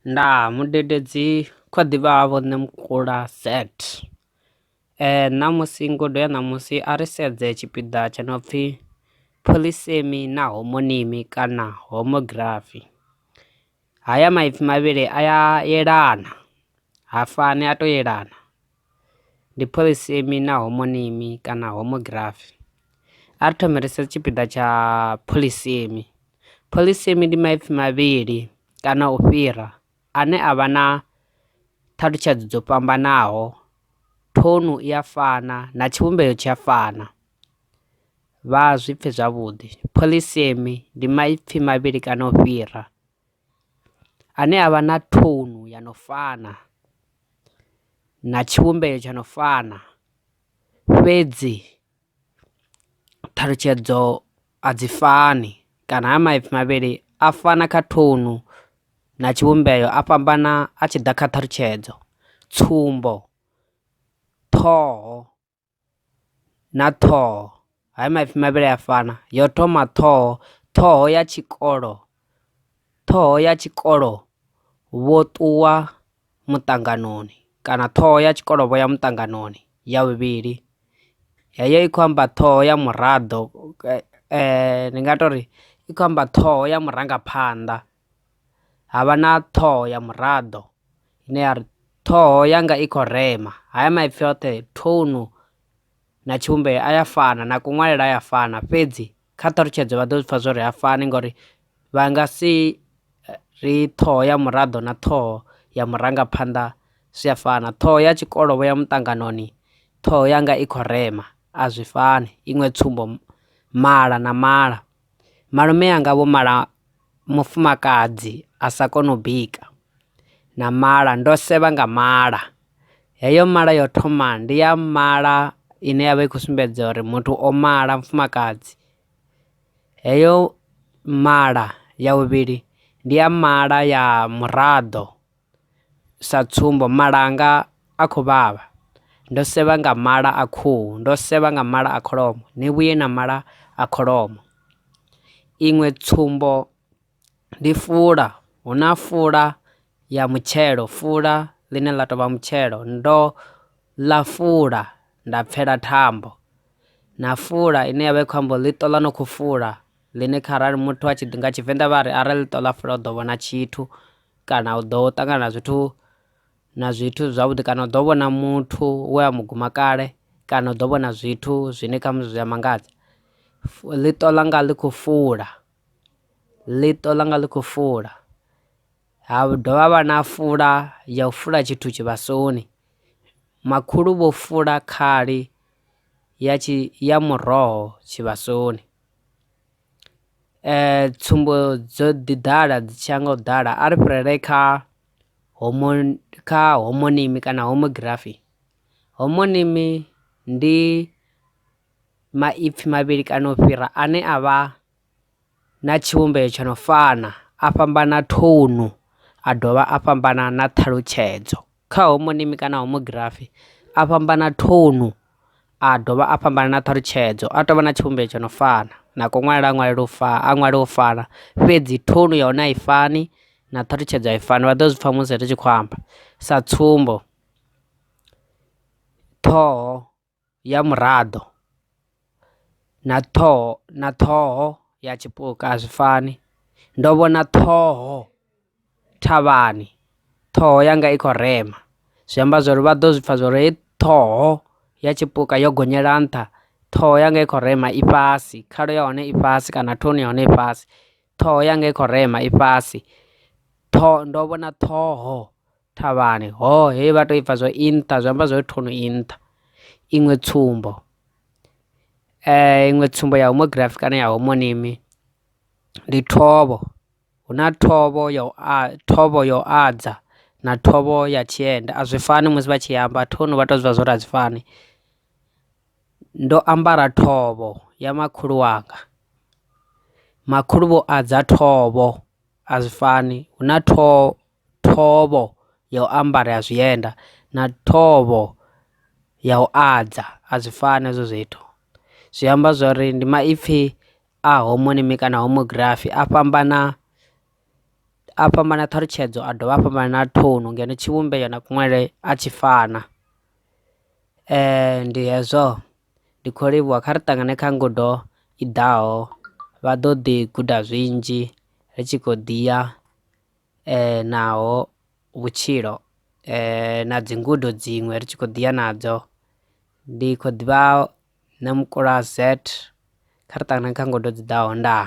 Mudededzi kho ḓivhavho nṋe Mukula set ṋamusi ngudo ya ṋamusi a ri sedze tshipiḓa tsha no pfhi polysemy na homonimi kana homography. Haya maipfi mavhili a ya yelana, ha fani a to yelana, ndi polysemy na homonimi kana homography. A ri thome ri sedze tshipiḓa tsha polysemy. Polysemy ndi maipfi mavhili kana u fhira ane a vha na ṱhalutshedzo dzo fhambanaho, thonu i ya fana na tshivhumbeo tshi a fana. Vha zwi pfhe zwavhuḓi, polysemy ndi maipfi mavhili kana u fhira ane a vha na thonu ya no fana na tshivhumbeo tsha no fana, fhedzi ṱhalutshedzo a dzi fani kana ha maipfi mavhili a fana kha thonu na tshivhumbeo, a fhambana a tshi ḓa kha ṱhalutshedzo. Tsumbo, ṱhoho na ṱhoho, haya maipfi mavhili a fana. Yo thoma ṱhoho, ṱhoho ya tshikolo vho ṱuwa muṱanganoni kana ṱhoho ya tshikolo vho ya muṱanganoni. Ya vhuvhili heyo i khou amba ṱhoho ya muraḓo, ndi nga tori i khou amba ṱhoho ya murangaphanḓa. Havha na ṱhoho ya muraḓo ine ya ri ṱhoho yanga i khou rema. Haya maipfi oṱhe thonu na tshivhumbeo a ya fana na kunwalele a ya fana, fhedzi kha ṱhalutshedzo vha ḓo zwi pfha zwori ha fani ngori vha nga si ri ṱhoho ya muraḓo na ṱhoho ya murangaphanḓa zwi a fana. Ṱhoho ya tshikolo vho ya muṱanganoni, ṱhoho yanga i khou rema, a zwi fani. Iṅwe tsumbo, mala na mala, malume anga vho mala mufumakadzi a sa koni u bika, na mala, ndo sevha nga mala. Heyo mala yo thoma ndi ya mala ine yavha i khou sumbedza uri muthu o mala, mufumakadzi. Heyo mala ya vhuvhili ndi ya mala ya muraḓo, sa tsumbo, malanga a khou vhavha, ndo sevha nga mala a khuhu, ndo sevha nga mala a kholomo, ni vhuye na mala a kholomo. Iṅwe tsumbo ndi fula, hu na fula ya mutshelo, fula ḽine ḽa tovha mutshelo, ndo ḽa fula nda pfela thambo. Na fula ine yavha i khou amba ḽiṱo ḽa no khou fula, ḽine kharali muthu a tshi nga Tshivenḓa vha ri arali ḽiṱo ḽa fula u ḓo vhona tshithu kana u ḓo ṱangana na zwithu zwavhuḓi, kana u ḓo vhona muthu we a muguma kale, kana u ḓo vhona zwithu zwine khamusi zwi a mangadza. Ḽiṱo ḽanga ḽi khou fula, ḽiṱo ḽanga ḽi khou fula. Ha dovha havha na fula ya u fula tshithu tshivhasoni, makhulu vho fula khali ya muroho tshivhasoni. Tsumbo dzo ḓi ḓala dzi tshi ya nga u ḓala. A ri fhirele kha homonimi kana homography. Homonimi ndi maipfi mavhili kana u fhira ane a vha na tshivhumbeo tsho no fana, a fhambana thonu, a dovha a fhambana na ṱhalutshedzo. Kha homonimi kana homography a fhambana thonu, a dovha a fhambana na ṱhalutshedzo, a tovha na tshivhumbeo tsho no fana na kunwalele a ṅwale u fana, fhedzi thonu ya hone a i fani na ṱhalutshedzo a i fani. Vha ḓo zwi pfha musi ri tshi khou amba. Sa tsumbo, ṱhoho ya muraḓo na ṱhoho ya tshipuka a zwi fani. Ndo vhona ṱhoho thavhani, ṱhoho yanga i khou rema, zwi amba zwori vha ḓo zwi pfha zwori hei ṱhoho ya tshipuka yo gonyela nṱha, ṱhoho yanga i khou rema i fhasi, khalo ya hone i fhasi kana thonu ya hone i fhasi. Ṱhoho yanga i khou rema i fhasi, ndo vhona ṱhoho thavhani, ho hei vha to i pfha zwo i nṱha, zwi amba zwori thonu i nṱha. Iṅwe tsumbo ya homography kana ya homonimi ndi thovho. Hu na thovho ya u adza na thovho ya tshienda, a zwi fani musi vha tshi amba thonu vha to zwi pfha zwori a zwi fani. Ndo ambara thovho ya makhulu wanga, makhulu vho adza thovho, a zwi fani. Hu na thovho ya u ambara ya zwienda na thovho ya u adza, a zwi fani hezwo zwithu. Zwi amba zwori ndi maipfi a homonimi kana homography a a fhambana ṱhalutshedzo a dovha a fhambana na thonu ngeno tshivhumbeo na kunwele a tshi fana. Ndi hezwo ndi khou livhuwa, kha ri ṱangane kha ngudo i ḓaho, vha ḓo ḓi guda zwinzhi ri tshi khou ḓiya naho vhutshilo na dzi ngudo dziṅwe ri tshi khou ḓiya nadzo. Ndi khou ḓivha Namukola Z, kha ri ṱangane kha ngudo dzi ḓaho. Ndaa.